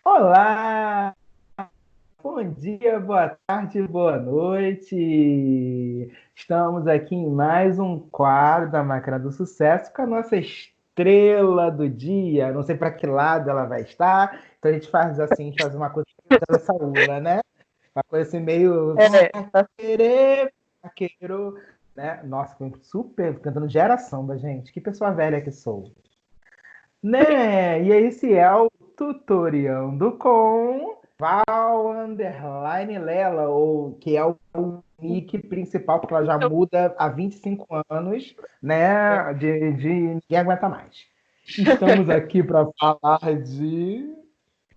Olá! Bom dia, boa tarde, boa noite! Estamos aqui em mais um quadro da Máquina do Sucesso com a nossa estrela do dia. Não sei para que lado ela vai estar, então a gente faz assim, a gente faz uma coisa da Saúla, né? Uma coisa assim meio É, tá- querer, vaqueiro, né? Nossa, foi super cantando geração da gente. Que pessoa velha que sou. Né? E esse é o Tutoriando com Val Underline Lela, ou que é o nick principal, porque ela já muda há 25 anos, né? De ninguém aguenta mais. Estamos aqui para falar de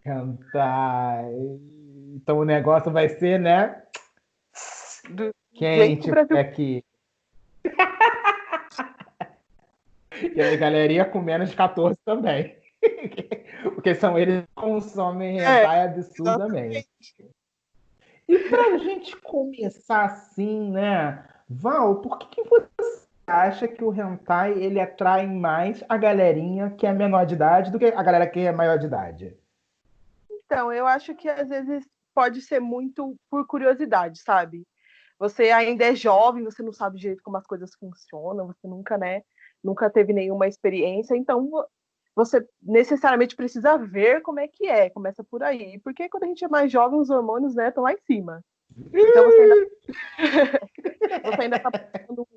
hentai. Então o negócio vai ser, né? do jeito que o Quente por Brasil. aqui. E a galerinha com menos de 14 também. Porque são eles que consomem É, hentai absurdamente. exatamente. E para a gente começar assim, né, Val, por que você acha que o hentai ele atrai mais a galerinha que é menor de idade do que a galera que é maior de idade? Então, eu acho que às vezes pode ser muito por curiosidade, sabe? Você ainda é jovem, você não sabe direito como as coisas funcionam, você nunca, né, nunca teve nenhuma experiência, então você necessariamente precisa ver como é que é, começa por aí. Porque quando a gente é mais jovem, os hormônios, né, estão lá em cima. Então você ainda tá buscando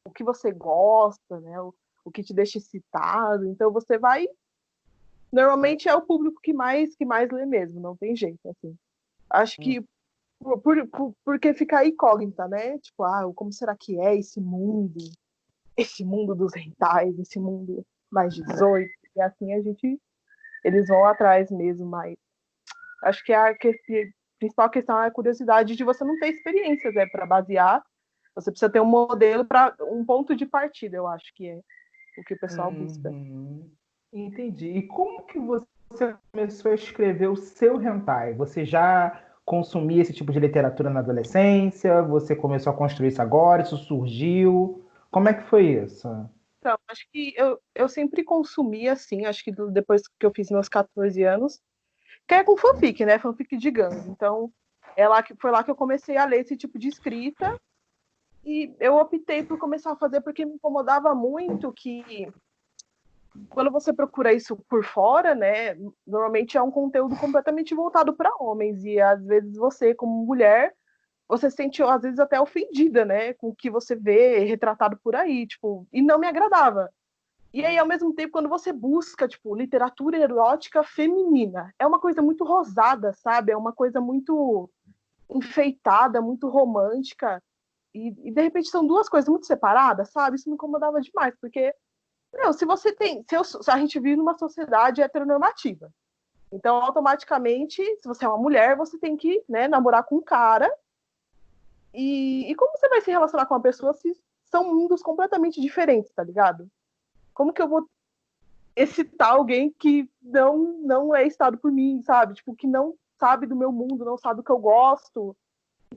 o que você gosta, né, o que te deixa excitado, então você vai. Normalmente é o público que mais lê mesmo, não tem jeito, assim. Acho que porque fica incógnita, né? Tipo, como será que é esse mundo dos rentais, esse mundo mais 18, e assim eles vão atrás mesmo, mas acho que a principal questão é a curiosidade de você não ter experiências, né, para basear. Você precisa ter um modelo para um ponto de partida, eu acho que é o que o pessoal busca. Uhum. Entendi. E como que você começou a escrever o seu hentai? Você já consumia esse tipo de literatura na adolescência? Você começou a construir isso agora? Isso surgiu? Como é que foi isso? Então, acho que eu sempre consumi assim, acho que depois que eu fiz meus 14 anos, que é com fanfic, né? Fanfic de gangue. Então, foi lá que eu comecei a ler esse tipo de escrita e eu optei por começar a fazer porque me incomodava muito que quando você procura isso por fora, né, normalmente é um conteúdo completamente voltado para homens e às vezes você, como mulher, você se sente às vezes até ofendida, né, com o que você vê retratado por aí, tipo, e não me agradava. E aí, ao mesmo tempo, quando você busca, tipo, literatura erótica feminina, é uma coisa muito rosada, sabe? É uma coisa muito enfeitada, muito romântica. E de repente são duas coisas muito separadas, sabe? Isso me incomodava demais, porque, meu, se você tem. Se a gente vive numa sociedade heteronormativa. Então, automaticamente, se você é uma mulher, você tem que, né, namorar com um cara. E como você vai se relacionar com uma pessoa se são mundos completamente diferentes, tá ligado? Como que eu vou excitar alguém que não é excitado por mim, sabe? Tipo, que não sabe do meu mundo, não sabe o que eu gosto.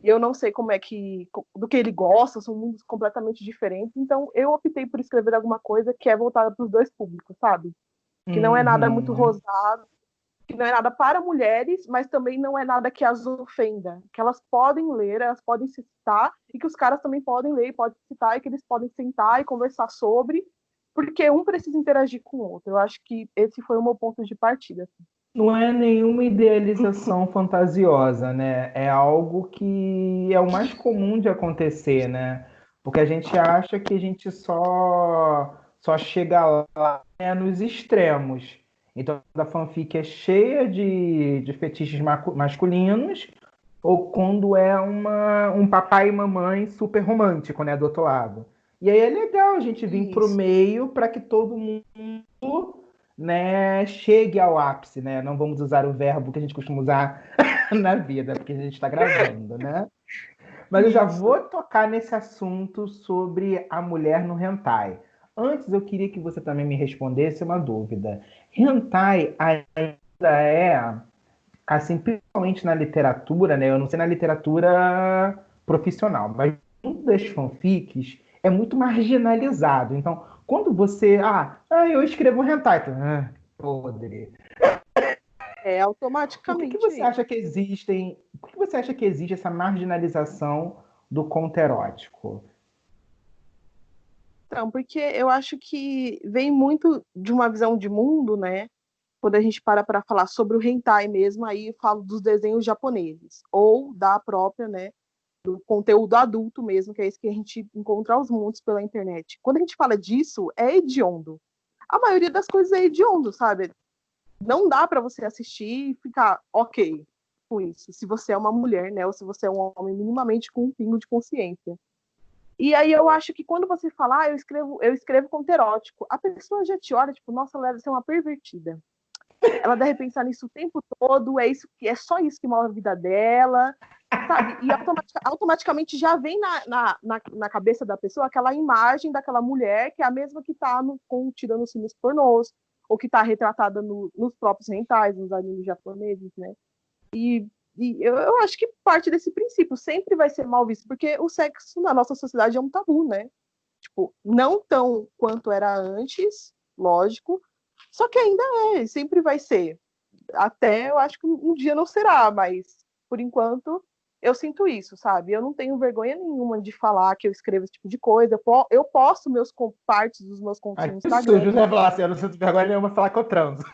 E eu não sei como é que do que ele gosta, são mundos completamente diferentes. Então, eu optei por escrever alguma coisa que é voltada para os dois públicos, sabe? Que não é nada muito Uhum. rosado, que não é nada para mulheres, mas também não é nada que as ofenda, que elas podem ler, elas podem se citar e que os caras também podem ler, podem citar e que eles podem sentar e conversar sobre, porque um precisa interagir com o outro. Eu acho que esse foi o meu ponto de partida. Não é nenhuma idealização fantasiosa, né? É algo que é o mais comum de acontecer, né? Porque a gente acha que a gente só chega lá, né, nos extremos. Então, a fanfic é cheia de fetiches masculinos, ou quando é um papai e mamãe super romântico, né, do outro lado. E aí é legal a gente vir pro Isso. meio para que todo mundo, né, chegue ao ápice, né? Não vamos usar o verbo que a gente costuma usar na vida, porque a gente está gravando, né? Mas eu já Isso. vou tocar nesse assunto sobre a mulher no hentai. Antes, eu queria que você também me respondesse uma dúvida. Hentai ainda é, assim, principalmente na literatura, né? Eu não sei na literatura profissional, mas muitas das fanfics é muito marginalizado. Então, quando você, eu escrevo hentai, podre. É Por que automaticamente você isso. acha que existem, por que você acha que existe essa marginalização do conto erótico? Então, porque eu acho que vem muito de uma visão de mundo, né? Quando a gente para falar sobre o hentai mesmo, aí eu falo dos desenhos japoneses, ou da própria, né, do conteúdo adulto mesmo, que é esse que a gente encontra aos montes pela internet. Quando a gente fala disso, é hediondo. A maioria das coisas é hediondo, sabe? Não dá para você assistir e ficar ok com isso, se você é uma mulher, né, ou se você é um homem minimamente com um pingo de consciência. E aí eu acho que quando você fala, eu escrevo conto erótico, a pessoa já te olha, tipo, nossa, ela deve ser uma pervertida. Ela deve pensar nisso o tempo todo, é isso que é só isso que move a vida dela, sabe? E automaticamente já vem na cabeça da pessoa aquela imagem daquela mulher que é a mesma que está tirando os filmes pornôs, ou que está retratada nos próprios rentais, nos animes japoneses, né? E, eu acho que parte desse princípio sempre vai ser mal visto, porque o sexo na nossa sociedade é um tabu, né? Tipo, não tão quanto era antes, lógico, só que ainda sempre vai ser. Até eu acho que um dia não será, mas por enquanto eu sinto isso, sabe? Eu não tenho vergonha nenhuma de falar que eu escrevo esse tipo de coisa. Eu posto partes dos meus contos Ai, no que Instagram. sujo, você vai falar assim, eu não sinto vergonha nenhuma falar que eu transo.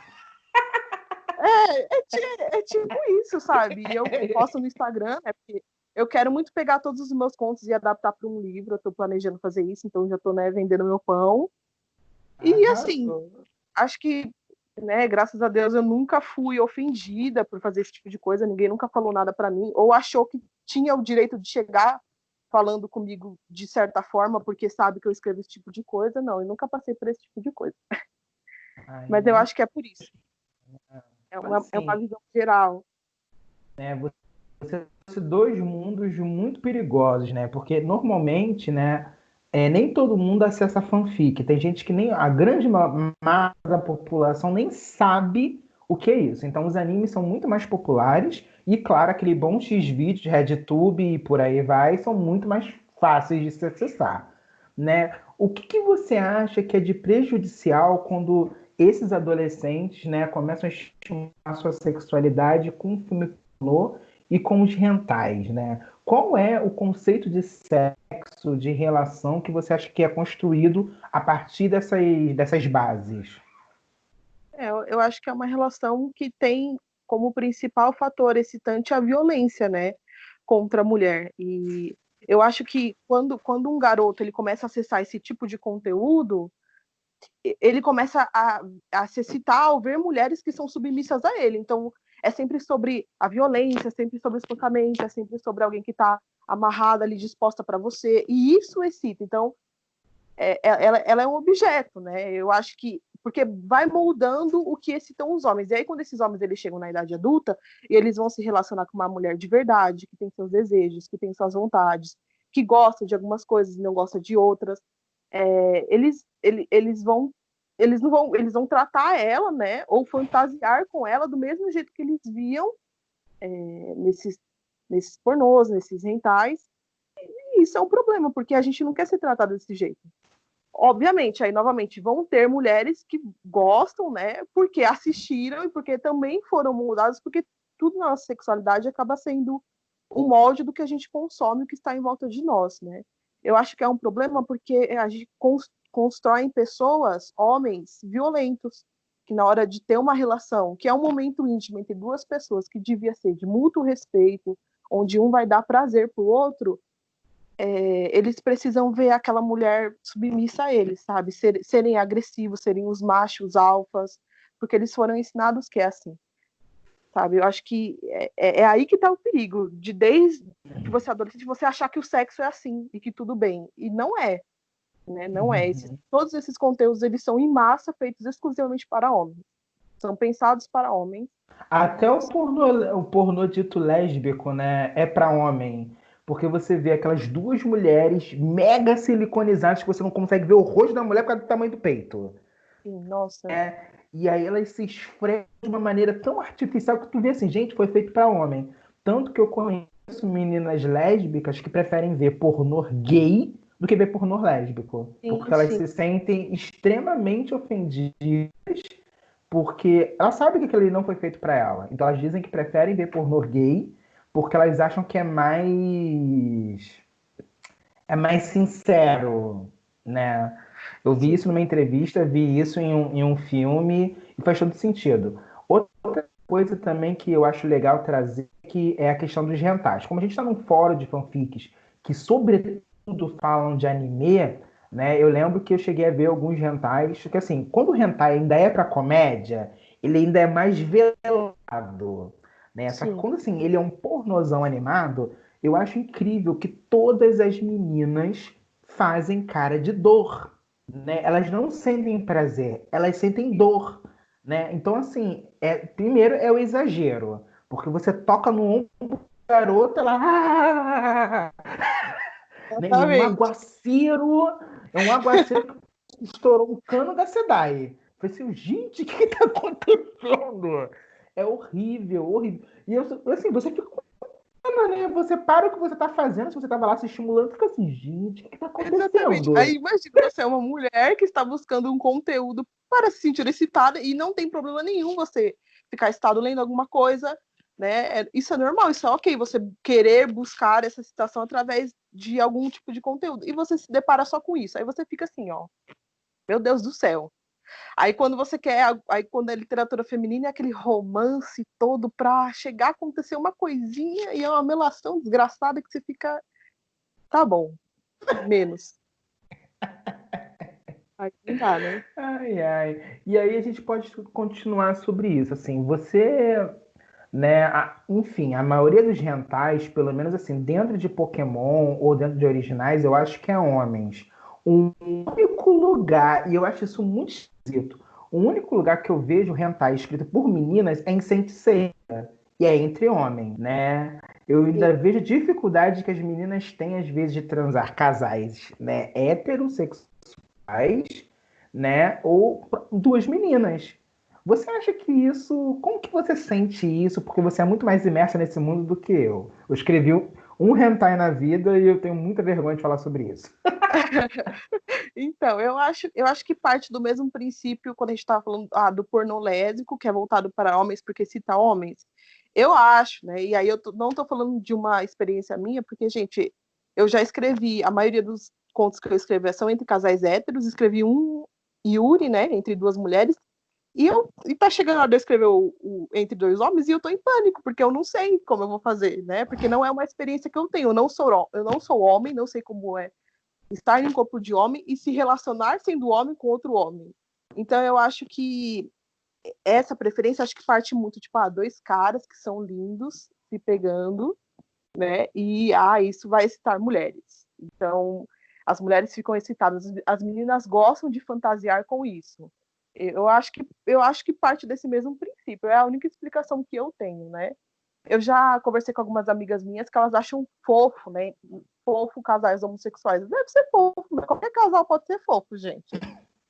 É tipo isso, sabe? E eu posto no Instagram, né? Porque eu quero muito pegar todos os meus contos e adaptar para um livro. Eu tô planejando fazer isso, então já tô, né, vendendo meu pão. E assim, Arrasou. acho que, né, graças a Deus eu nunca fui ofendida por fazer esse tipo de coisa, ninguém nunca falou nada para mim, ou achou que tinha o direito de chegar falando comigo de certa forma, porque sabe que eu escrevo esse tipo de coisa. Não, eu nunca passei por esse tipo de coisa. Mas eu Ainda acho que é por isso. É uma assim, visão geral. né? Você trouxe dois mundos muito perigosos, né? Porque normalmente, né, nem todo mundo acessa fanfic. Tem gente que nem a grande massa da população nem sabe o que é isso. Então, os animes são muito mais populares e, claro, aquele bom X-Vídeos, RedTube e por aí vai, são muito mais fáceis de se acessar, né? O que que você acha que é de prejudicial quando esses adolescentes, né, começam a estimular a sua sexualidade com um filme pornô e com os rentais, né? Qual é o conceito de sexo, de relação que você acha que é construído a partir dessas bases? Eu acho que é uma relação que tem como principal fator excitante a violência, né, contra a mulher. E eu acho que quando um garoto ele começa a acessar esse tipo de conteúdo, ele começa a se excitar ao ver mulheres que são submissas a ele. Então, é sempre sobre a violência, é sempre sobre o espancamento, é sempre sobre alguém que está amarrada ali, disposta para você. E isso excita. Então, ela é um objeto, né? Eu acho que porque vai moldando o que excitam os homens. E aí, quando esses homens eles chegam na idade adulta, e eles vão se relacionar com uma mulher de verdade, que tem seus desejos, que tem suas vontades, que gosta de algumas coisas e não gosta de outras, eles vão eles vão tratar ela, né, ou fantasiar com ela do mesmo jeito que eles viam nesses pornôs, nesses rentais. E isso é um problema, porque a gente não quer ser tratado desse jeito. Obviamente, aí novamente vão ter mulheres que gostam, né, porque assistiram e porque também foram moldadas, porque tudo na nossa sexualidade acaba sendo um molde do que a gente consome, o que está em volta de nós, né? Eu acho que é um problema porque a gente constrói em pessoas, homens violentos, que na hora de ter uma relação, que é um momento íntimo entre duas pessoas que devia ser de mútuo respeito, onde um vai dar prazer para o outro, eles precisam ver aquela mulher submissa a eles, sabe? Serem agressivos, serem os machos alfas, porque eles foram ensinados que é assim, sabe? Eu acho que é aí que está o perigo, de desde que você é adolescente, você achar que o sexo é assim e que tudo bem. E não é, né? Não é. Uhum. Todos esses conteúdos, eles são em massa feitos exclusivamente para homens. São pensados para homens. Até o pornô dito lésbico, né, é para homem. Porque você vê aquelas duas mulheres mega siliconizadas que você não consegue ver o rosto da mulher por causa do tamanho do peito. Sim, nossa. E aí elas se esfregam de uma maneira tão artificial que tu vê assim, gente, foi feito para homem. Tanto que eu conheço meninas lésbicas que preferem ver pornô gay do que ver pornô lésbico. Sim, Porque elas sim. se sentem extremamente ofendidas porque ela sabe que aquilo ali não foi feito pra ela. Então elas dizem que preferem ver pornô gay porque elas acham que é mais sincero, né? Eu vi Sim, isso numa entrevista, vi isso em um filme e faz todo sentido. Outra coisa também que eu acho legal trazer que é a questão dos hentais. Como a gente está num fórum de fanfics que sobretudo falam de anime, né? Eu lembro que eu cheguei a ver alguns hentais, que assim, quando o hentai ainda é para comédia, ele ainda é mais velado, né? Só que sim. quando assim, ele é um pornozão animado, eu acho incrível que todas as meninas fazem cara de dor, né? Elas não sentem prazer, elas sentem dor, né? Então, assim, primeiro é o exagero, porque você toca no ombro da garota, ela... né? E Exatamente. é um aguaceiro que estourou o cano da SEDAI. Eu falei assim, gente, o que está acontecendo? É horrível, horrível. E eu, assim, você fica né? Você para o que você tá fazendo, se você tava lá se estimulando, fica assim, gente, o que tá Exatamente. Aí acontecendo? imagina, você é uma mulher que está buscando um conteúdo para se sentir excitada e não tem problema nenhum você ficar excitado lendo alguma coisa, né? Isso é normal, isso é ok, você querer buscar essa excitação através de algum tipo de conteúdo. E você se depara só com isso. Aí você fica assim, ó, meu Deus do céu. Aí quando você quer, aí quando é literatura feminina é aquele romance todo pra chegar a acontecer uma coisinha e é uma melação desgraçada que você fica, tá bom, menos. Aí não dá, né? Ai, ai. E aí a gente pode continuar sobre isso. Assim, você, né? Enfim, a maioria dos rentais, pelo menos assim, dentro de Pokémon ou dentro de originais, eu acho que é homens. O único lugar, e eu acho isso muito esquisito, o único lugar que eu vejo hentai escrito por meninas é em Saint Seiya, e é entre homens, né? Eu Sim. ainda vejo dificuldade que as meninas têm, às vezes, de transar casais, né, heterossexuais, né, ou duas meninas. Você acha que isso... Como que você sente isso? Porque você é muito mais imersa nesse mundo do que eu. Eu escrevi um hentai na vida e eu tenho muita vergonha de falar sobre isso. Então, eu acho que parte do mesmo princípio quando a gente estava falando do pornô lésbico, que é voltado para homens porque cita homens. Eu acho, né? E aí não estou falando de uma experiência minha, porque, gente, eu já escrevi, a maioria dos contos que eu escrevi são entre casais héteros, escrevi um Yuri, né, entre duas mulheres, e tá chegando a hora de eu escrever entre dois homens e eu tô em pânico, porque eu não sei como eu vou fazer, né? Porque não é uma experiência que eu tenho. Eu não sou homem, não sei como é estar em um corpo de homem e se relacionar sendo homem com outro homem. Então eu acho que essa preferência acho que parte muito tipo dois caras que são lindos se pegando, né? E isso vai excitar mulheres. Então as mulheres ficam excitadas, as meninas gostam de fantasiar com isso. Eu acho que parte desse mesmo princípio, é a única explicação que eu tenho, né? Eu já conversei com algumas amigas minhas que elas acham fofo, né? Fofo casais homossexuais. Deve ser fofo, mas qualquer casal pode ser fofo, gente.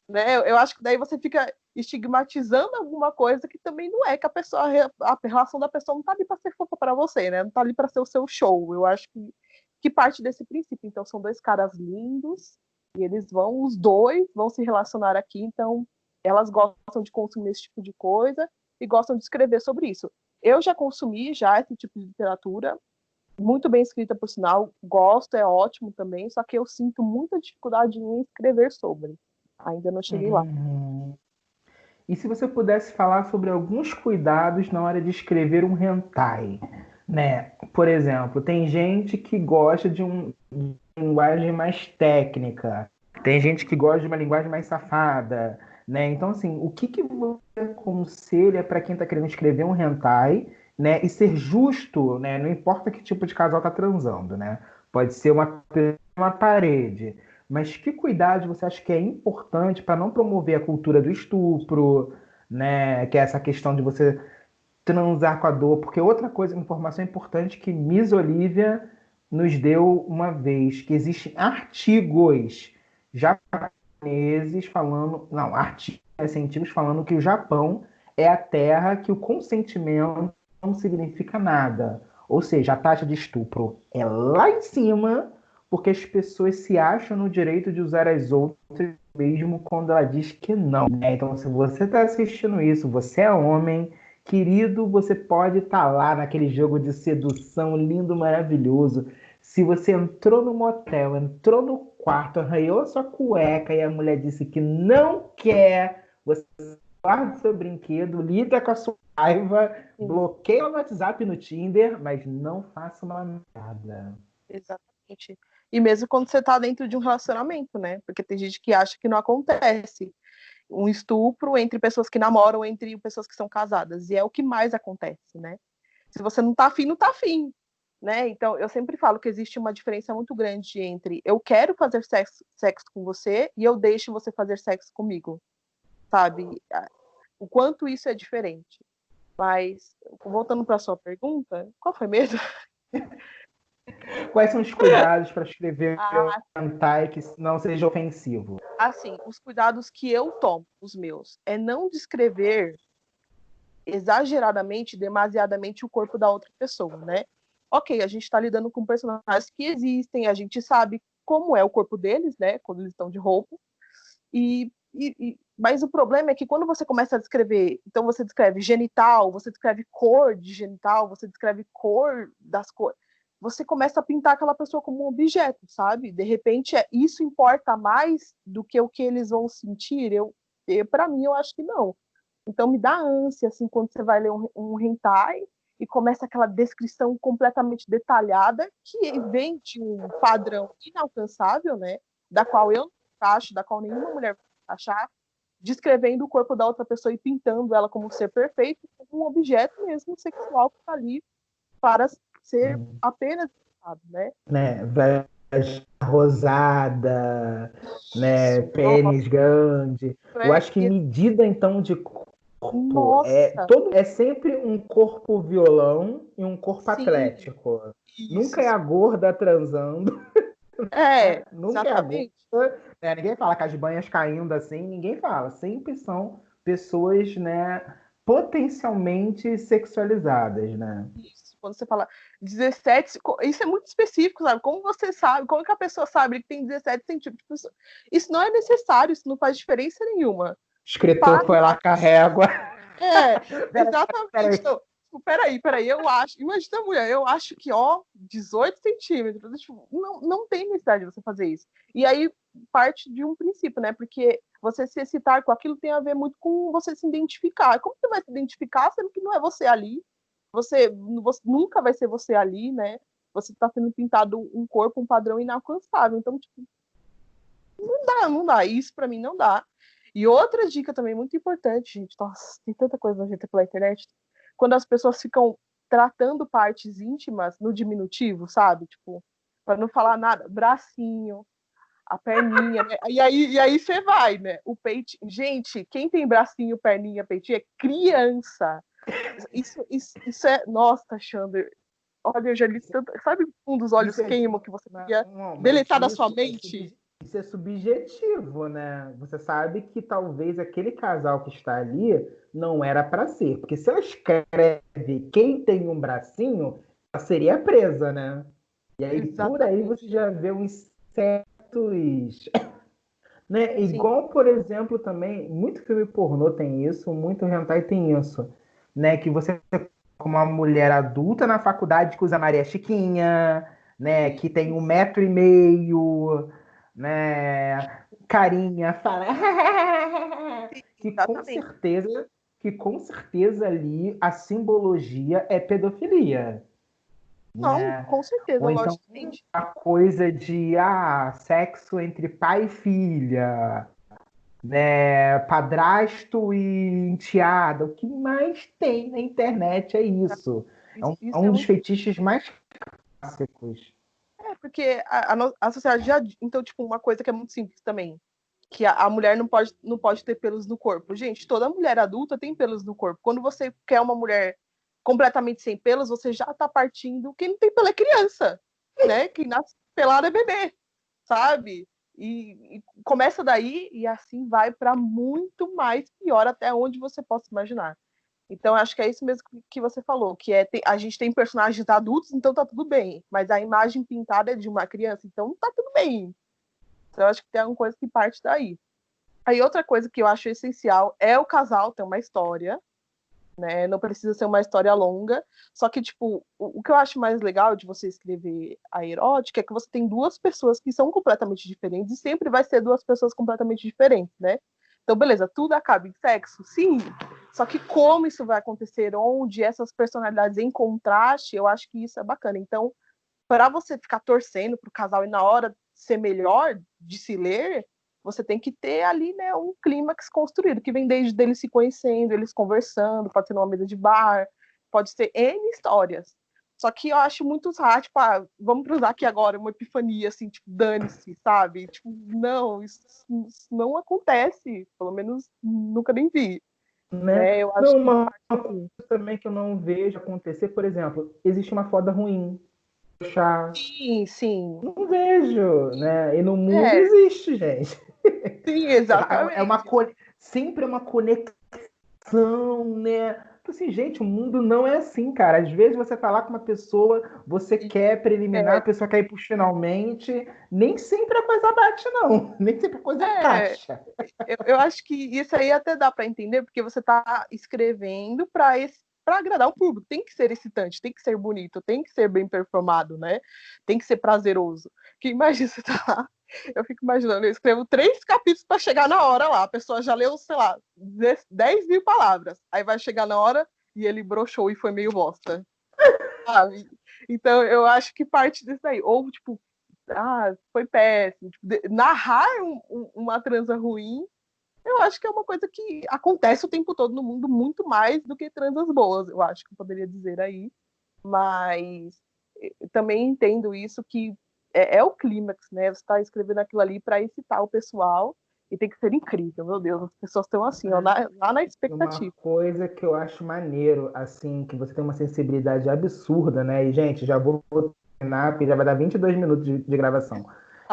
Né? Eu acho que daí você fica estigmatizando alguma coisa que também não é, que a relação da pessoa não tá ali para ser fofa para você, né? Não tá ali para ser o seu show. Eu acho que parte desse princípio. Então, são dois caras lindos e os dois vão se relacionar aqui. Então, elas gostam de consumir esse tipo de coisa e gostam de escrever sobre isso. Eu já consumi já esse tipo de literatura, muito bem escrita, por sinal, gosto, é ótimo também, só que eu sinto muita dificuldade em escrever sobre. Ainda não cheguei lá. Uhum. E se você pudesse falar sobre alguns cuidados na hora de escrever um hentai, né? Por exemplo, tem gente que gosta de uma linguagem mais técnica, tem gente que gosta de uma linguagem mais safada, né? Então, assim, o que você aconselha para quem está querendo escrever um hentai, né? E ser justo, né? Não importa que tipo de casal tá transando, né? Pode ser uma parede. Mas que cuidado você acha que é importante para não promover a cultura do estupro, né? Que é essa questão de você transar com a dor. Porque outra coisa, informação importante que Miss Olivia nos deu uma vez, que existem artigos japoneses falando, não, artigos científicos falando que o Japão é a terra que o consentimento não significa nada. Ou seja, a taxa de estupro é lá em cima porque as pessoas se acham no direito de usar as outras mesmo quando ela diz que não, né? Então, se você está assistindo isso, você é homem, querido, você pode estar lá naquele jogo de sedução lindo, maravilhoso. Se você entrou no motel, entrou no quarto, arranhou sua cueca e a mulher disse que não quer, você guarda o seu brinquedo, lida com a sua raiva, Sim, bloqueia no WhatsApp e no Tinder, mas não faça uma nada. exatamente. E mesmo quando você tá dentro de um relacionamento, né? Porque tem gente que acha que não acontece um estupro entre pessoas que namoram, entre pessoas que são casadas. E é o que mais acontece, né? Se você não tá afim, não tá afim, né? Então, eu sempre falo que existe uma diferença muito grande entre eu quero fazer sexo com você e eu deixo você fazer sexo comigo, sabe? O quanto isso é diferente. Mas, voltando para sua pergunta, qual foi mesmo? Quais são os cuidados para escrever Ah, hentai que não seja ofensivo? assim, os cuidados que eu tomo, os meus, é não descrever exageradamente, demasiadamente o corpo da outra pessoa, né? Ok, a gente está lidando com personagens que existem, a gente sabe como é o corpo deles, né? Quando eles estão de roupa. Mas o problema é que quando você começa a descrever, então você descreve genital, você descreve cor de genital, você descreve cor das cores, você começa a pintar aquela pessoa como um objeto, sabe? De repente, isso importa mais do que o que eles vão sentir? Para mim, eu acho que não. Então me dá ânsia, assim, quando você vai ler um hentai e começa aquela descrição completamente detalhada que vem de um padrão inalcançável, né? Da qual eu não encaixo, da qual nenhuma mulher vai achar, descrevendo o corpo da outra pessoa e pintando ela como um ser perfeito, como um objeto mesmo sexual que está ali para ser apenas, né? Né? Rosada, né? Isso, nossa, Pênis grande. Eu acho que medida então de corpo nossa, é sempre um corpo violão e um corpo sim, atlético. isso, Nunca é a gorda transando, né? Nunca é a gorda. exatamente. Né? Ninguém fala com as banhas caindo assim, ninguém fala. Sempre são pessoas, né, potencialmente sexualizadas, né? Isso, quando você fala 17, isso é muito específico, sabe? Como você sabe, como que a pessoa sabe que tem 17 centímetros? Isso não é necessário, isso não faz diferença nenhuma. O O escritor fato foi lá com a régua. é, Peraí, exatamente. peraí. Então, tipo, peraí, eu acho, imagina a mulher, eu acho que, ó, 18 centímetros, tipo, não tem necessidade de você fazer isso. E aí parte de um princípio, né? Porque você se excitar com aquilo tem a ver muito com você se identificar. Como você vai se identificar sendo que não é você ali? Você nunca vai ser você ali, né? Você está sendo pintado um corpo, um padrão inalcançável. Então, tipo, não dá. Isso para mim não dá. E outra dica também muito importante, gente, nossa, tem tanta coisa na gente pela internet, quando as pessoas ficam tratando partes íntimas no diminutivo, sabe? Tipo, para não falar nada, bracinho, a perninha, né? E aí você vai, né? O peito. Gente, quem tem bracinho, perninha, peitinho é criança. Isso é. Nossa, Xander. Olha, eu já li tanto. Sabe um dos olhos Isso é, queimam que você queria não, mas deletar da sua mente? isso é subjetivo, né? Você sabe que talvez aquele casal que está ali não era para ser. Porque se ela escreve quem tem um bracinho, ela seria presa, né? E aí por aí Exatamente. você já vê uns certos. Né? Sim. Igual, por exemplo, também, muito filme pornô tem isso, muito hentai tem isso, né? Que você, como uma mulher adulta na faculdade que usa Maria Chiquinha, né? Que tem 1,5 m, né? Carinha, fala. que com Exatamente. certeza, que com certeza ali a simbologia é pedofilia, Não, né? com certeza, Ou então logicamente. a coisa de sexo entre pai e filha, né? Padrasto e enteada. O que mais tem na internet é isso. É Isso é um dos muito. fetiches mais clássicos. Porque a sociedade já. Então, tipo, uma coisa que é muito simples também. Que a mulher não pode ter pelos no corpo. Gente, toda mulher adulta tem pelos no corpo. Quando você quer uma mulher completamente sem pelos, você já tá partindo. Quem não tem pelo é criança, né? Quem nasce pelado é bebê, sabe? E começa daí e assim vai para muito mais pior até onde você possa imaginar. Então, acho que é isso mesmo que você falou, que a gente tem personagens adultos, então tá tudo bem, mas a imagem pintada é de uma criança, então tá tudo bem. Então, eu acho que tem alguma coisa que parte daí. Aí outra coisa que eu acho essencial é o casal ter uma história, né? Não precisa ser uma história longa. Só que, tipo, o que eu acho mais legal de você escrever a erótica é que você tem duas pessoas que são completamente diferentes e sempre vai ser duas pessoas completamente diferentes, né? Então, beleza, tudo acaba em sexo? Sim. Só que como isso vai acontecer, onde essas personalidades em contraste, eu acho que isso é bacana. Então, para você ficar torcendo pro casal e na hora ser melhor de se ler, você tem que ter ali, né, um clímax construído, que vem desde eles se conhecendo, eles conversando, pode ser numa mesa de bar, pode ser N histórias. Só que eu acho muito raro, tipo, vamos cruzar aqui agora uma epifania, assim, tipo, dane-se, sabe? Tipo, não, isso não acontece, pelo menos nunca nem vi, Né? né? Eu acho Não, que uma parte coisa assim. também que eu não vejo acontecer, por exemplo, existe uma foda ruim, chá. Sim, sim. Não vejo, né? E no mundo É, existe, gente. sim, É uma, exatamente. sempre é uma conexão, né? Então, assim, gente, o mundo não é assim, cara. Às vezes você tá lá com uma pessoa, você quer preliminar, a É, pessoa quer ir pro finalmente. Nem sempre a coisa bate, não. Nem sempre a coisa é, encaixa. eu acho que isso aí até dá para entender, porque você está escrevendo para agradar o público. Tem que ser excitante, tem que ser bonito, tem que ser bem performado, né? Tem que ser prazeroso. Que imagina você tá lá, eu fico imaginando, eu escrevo 3 capítulos para chegar na hora lá. A pessoa já leu, sei lá, 10.000 palavras. Aí vai chegar na hora e ele broxou e foi meio bosta. Sabe? Então eu acho que parte disso aí. Ou, tipo, foi péssimo. Tipo, narrar uma transa ruim, eu acho que é uma coisa que acontece o tempo todo no mundo, muito mais do que transas boas, eu acho que eu poderia dizer aí. Mas também entendo isso que é o clímax, né? Você está escrevendo aquilo ali para excitar o pessoal e tem que ser incrível, meu Deus, as pessoas estão assim, ó, lá na Uma expectativa. coisa que eu acho maneiro, assim, que você tem uma sensibilidade absurda, né? E, gente, já vou terminar, porque já vai dar 22 minutos de gravação.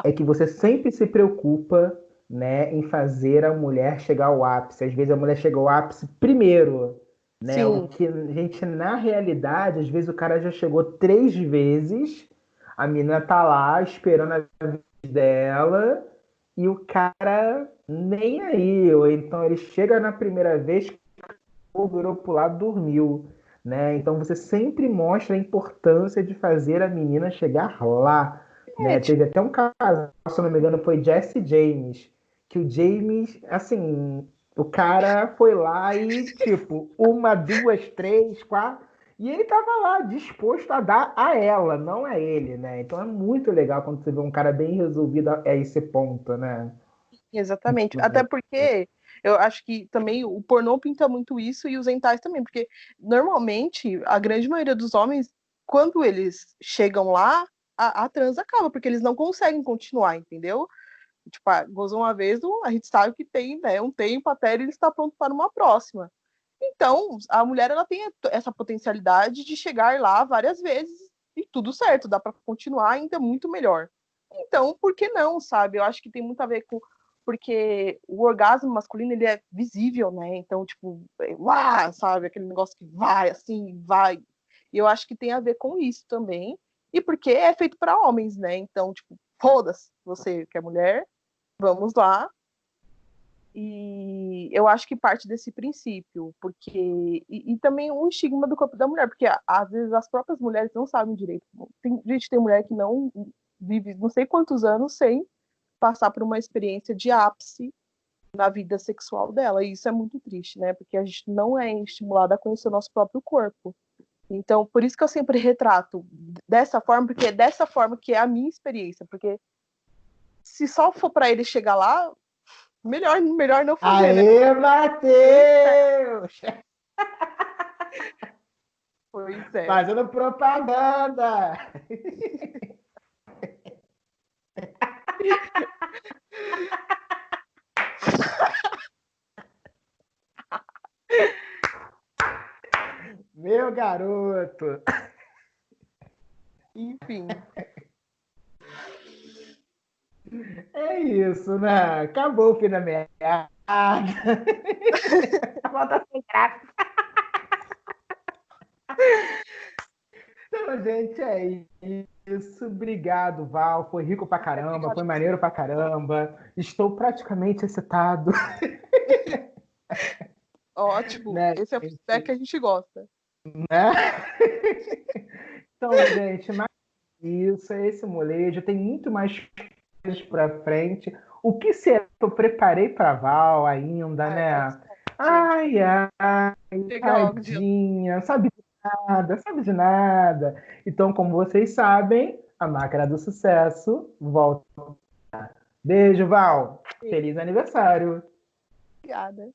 É que você sempre se preocupa, né, em fazer a mulher chegar ao ápice. Às vezes a mulher chega ao ápice primeiro, né? O Sim, que a gente, na realidade, às vezes o cara já chegou 3 vezes, a menina tá lá esperando a vez dela, e o cara nem aí. Ou então ele chega na primeira vez, virou pro lado, dormiu, né? Então você sempre mostra a importância de fazer a menina chegar lá, é, né? Teve até um caso, se não me engano, foi Jesse James, que o James, assim, o cara foi lá e, tipo, uma, duas, três, quatro, e ele tava lá disposto a dar a ela, não a ele, né? Então é muito legal quando você vê um cara bem resolvido a esse ponto, né? exatamente. Até porque eu acho que também o pornô pinta muito isso e os hentais também, porque normalmente a grande maioria dos homens, quando eles chegam lá, a trans acaba, porque eles não conseguem continuar, entendeu? Tipo, gozou uma vez, a gente sabe que tem, né, um tempo até ele estar pronto para uma próxima. Então, a mulher ela tem essa potencialidade de chegar lá várias vezes e tudo certo, dá para continuar ainda muito melhor. Então, por que não, sabe? Eu acho que tem muito a ver com porque o orgasmo masculino ele é visível, né? Então, tipo, uau, sabe, aquele negócio que vai assim, vai. E eu acho que tem a ver com isso também. E porque é feito para homens, né? Então, tipo, foda-se, você que é mulher, vamos lá, e eu acho que parte desse princípio, porque. E também um estigma do corpo da mulher, porque às vezes as próprias mulheres não sabem direito. Tem mulher que não vive não sei quantos anos sem passar por uma experiência de ápice na vida sexual dela. E isso é muito triste, né? Porque a gente não é estimulada a conhecer o nosso próprio corpo. Então, por isso que eu sempre retrato dessa forma, porque é dessa forma que é a minha experiência. Porque se só for para ele chegar lá, melhor não fazer, né? Aê, Eu espero. Matheus! Pois é. Fazendo propaganda! Meu garoto! Enfim. É isso, né? Acabou o fim da meada. Volta sem graça. Então, gente, é isso. Isso, obrigado, Val. Foi rico pra caramba, Obrigada foi a você. maneiro pra caramba. Estou praticamente excitado, Ótimo. né, Esse é o feedback que gente? a gente gosta. Né? Então, gente, mas isso é esse molejo. Tem muito mais coisas pra frente. O que será que eu preparei pra Val ainda, Ah, eu quero que né? você conte, gente. Ai, ai, Chega logo de tadinha, sabe de nada, sabe de nada. Então, como vocês sabem, a máquina do sucesso volta. Beijo, Val. Feliz aniversário. obrigada.